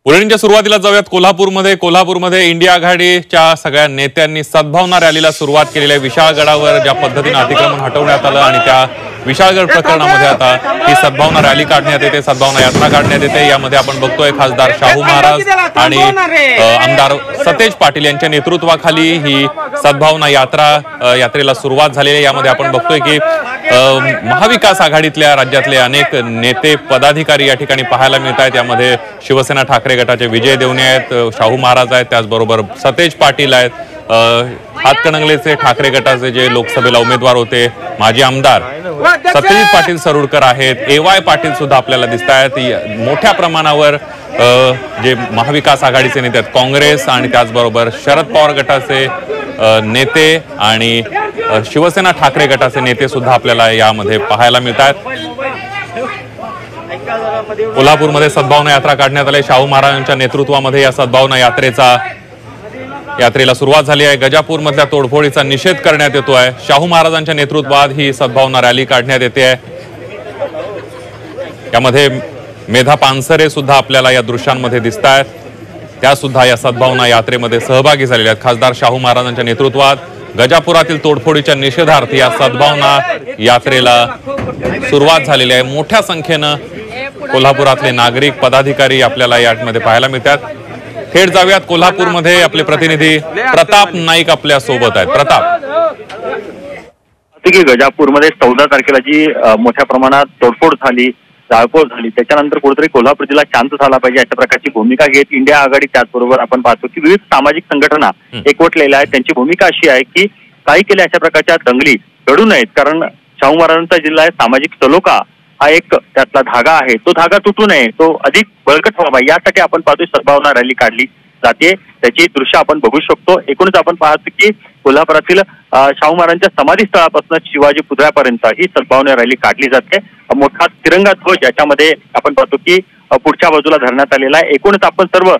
बुलेटिनच्या सुरुवातीला जाऊयात कोल्हापूरमध्ये इंडिया आघाडीच्या सगळ्या नेत्यांनी सद्भावना रॅलीला सुरुवात केलेली आहे। विशाळगडावर ज्या पद्धतीने अतिक्रमण हटवण्यात आलं आणि त्या विशाळगड प्रकरणामध्ये आता ही सद्भावना रॅली काढण्यात येते, सद्भावना यात्रा काढण्यात येते। यामध्ये आपण बघतोय खासदार शाहू महाराज आणि आमदार सतेज पाटील यांच्या नेतृत्वाखाली ही सद्भावना यात्रेला सुरुवात झालेली आहे। यामध्ये आपण बघतोय की महाविकास आघाडीतल्या राज्यातले अनेक नेते पदाधिकारी या ठिकाणी पाहायला मिळत आहेत। यामध्ये शिवसेना ठाकरे गटाचे विजय देवणे आहेत, शाहू महाराज आहेत, त्याचबरोबर सतेज पाटील आहेत, हातकणंगलेचे ठाकरे गटाचे जे लोकसभेला उमेदवार होते माजी आमदार सत्यजित पाटील सरुडकर आहेत, AY पाटील सुद्धा आपल्याला दिसत आहेत। मोठ्या प्रमाणावर जे महाविकास आघाडीचे नेते आहेत, काँग्रेस आणि त्याचबरोबर शरद पवार गटाचे नेते आणि शिवसेना ठाकरे गटाचे नेते सुद्धा आपल्याला यामध्ये पाहायला मिळतात। कोल्हापूरमध्ये सद्भावना यात्रा काढण्यात आली। शाहू महाराजांच्या नेतृत्वामध्ये या सद्भावना यात्रेला सुरुवात झाली आहे। गजापूर मधल्या तोडफोडीचा निषेध करण्यात येतो आहे। शाहू महाराजांच्या नेतृत्वात ही सद्भावना रॅली काढण्यात येते आहे। यामध्ये मेधा पानसरे सुद्धा आपल्याला या दृश्यांमध्ये दिसत आहेत, त्या सुद्धा या सद्भावना यात्रेमध्ये सहभागी झालेल्या आहेत। खासदार शाहू महाराजांच्या नेतृत्वात गजापुरातील तोडफोडीच्या निषेधार्थ या सद्भावना यात्रेला सुरुवात झालेली आहे। मोठ्या संख्येनं कोल्हापुरातले नागरिक पदाधिकारी आपल्याला यामध्ये पाहायला मिळतात। थेट जाऊयात कोल्हापूरमध्ये आपले प्रतिनिधी प्रताप नाईक आपल्या सोबत आहेत। प्रताप, गजापूरमध्ये 14 तारखेला जी मोठ्या प्रमाणात तोडफोड झाली, जाळपोळ झाली, त्याच्यानंतर कुठेतरी कोल्हापूर जिल्हा शांत झाला पाहिजे अशा प्रकारची भूमिका घेत इंडिया आघाडी, त्याचबरोबर आपण पाहतो की विविध सामाजिक संघटना एकवटलेल्या आहेत। त्यांची भूमिका अशी आहे की काही केल्या अशा प्रकारच्या दंगली घडू नयेत, कारण शाहू महाराजांचा जिल्हा आहे, सामाजिक सलोखा हा एक त्यातला धागा आहे, तो धागा तुटू नये, तो अधिक बळकट व्हावा यासाठी आपण पाहतोय सद्भावना रॅली काढली जाते। त्याची दृश्य आपण बघू शकतो। एकूणच आपण पाहतो की कोल्हापुरातील शाहू महाराजांच्या समाधी स्थळापासून शिवाजी पुतळ्यापर्यंत ही सद्भावना रॅली काढली जाते। मोठा तिरंगा ध्वज याच्यामध्ये आपण पाहतो की पुढच्या बाजूला धरण्यात आलेला आहे। एकूणच आपण सर्व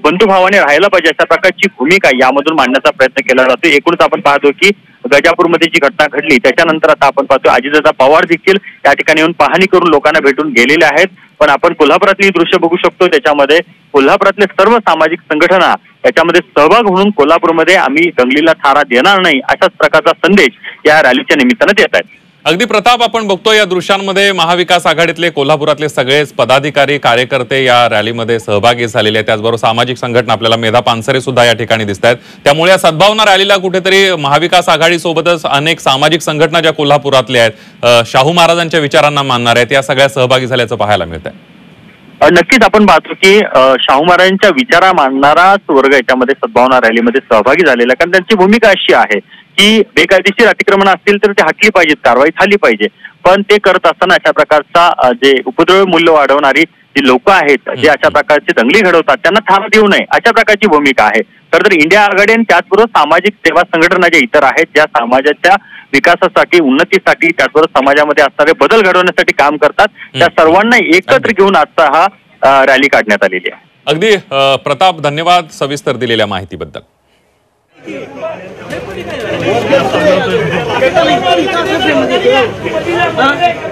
बंधुभावाने राहायला पाहिजे अशा प्रकारची भूमिका यामधून मांडण्याचा प्रयत्न केला जातो। एकूणच आपण पाहतो की गजापूरमध्ये जी घटना घडली त्याच्यानंतर आता आपण पाहतो अजितदादा पवार देखील या ठिकाणी येऊन पाहणी करून लोकांना भेटून गेलेले आहेत। पण आपण कोल्हापुरातली दृश्य बघू शकतो, त्याच्यामध्ये कोल्हापुरातले सर्व सामाजिक संघटना याच्यामध्ये सहभाग म्हणून कोल्हापूरमध्ये आम्ही दंगलीला थारा देणार नाही अशाच प्रकारचा संदेश या रॅलीच्या निमित्तानं देत आहेत। अगदी प्रताप, आपण बघतोय या दृश्यांमध्ये महाविकास आघाडीतले कोल्हापुरातले सगळेच पदाधिकारी कार्यकर्ते या रॅलीमध्ये सहभागी झालेले आहेत। त्याचबरोबर सामाजिक संघटना आपल्याला मेधा पानसरे सुद्धा या ठिकाणी दिसत आहेत। त्यामुळे या सद्भावना रॅलीला कुठेतरी महाविकास आघाडीसोबतच अनेक सामाजिक संघटना ज्या कोल्हापुरातल्या आहेत, शाहू महाराजांच्या विचारांना मानणार आहेत, या सगळ्या सहभागी झाल्याचं पाहायला मिळत आहे। नक्कीच आपण पाहतो की शाहू महाराजांच्या विचारा मांडणाराच वर्ग याच्यामध्ये सद्भावना रॅलीमध्ये सहभागी झालेला, कारण त्यांची भूमिका अशी आहे की बेकायदेशीर अतिक्रमण असतील तर ते हटली पाहिजेत, कारवाई झाली पाहिजे, पण ते करत असताना अशा प्रकारचा जे उपद्रव मूल्य वाढवणारी जी लोक आहेत, जे अशा प्रकारची दंगली घडवतात त्यांना थारा देऊ नये अशा प्रकारची भूमिका आहे। तर इंडिया आघाडी आणि त्याचबरोबर सामाजिक सेवा संघटना ज्या इतर आहेत, ज्या समाजाच्या विकासासाठी, उन्नतीसाठी, त्याचबरोबर समाजामध्ये असणारे बदल घडवण्यासाठी काम करतात, त्या सर्वांना एकत्र घेऊन आजचा हा रॅली काढण्यात आलेली आहे। अगदी प्रताप, धन्यवाद सविस्तर दिलेल्या माहितीबद्दल। हाँ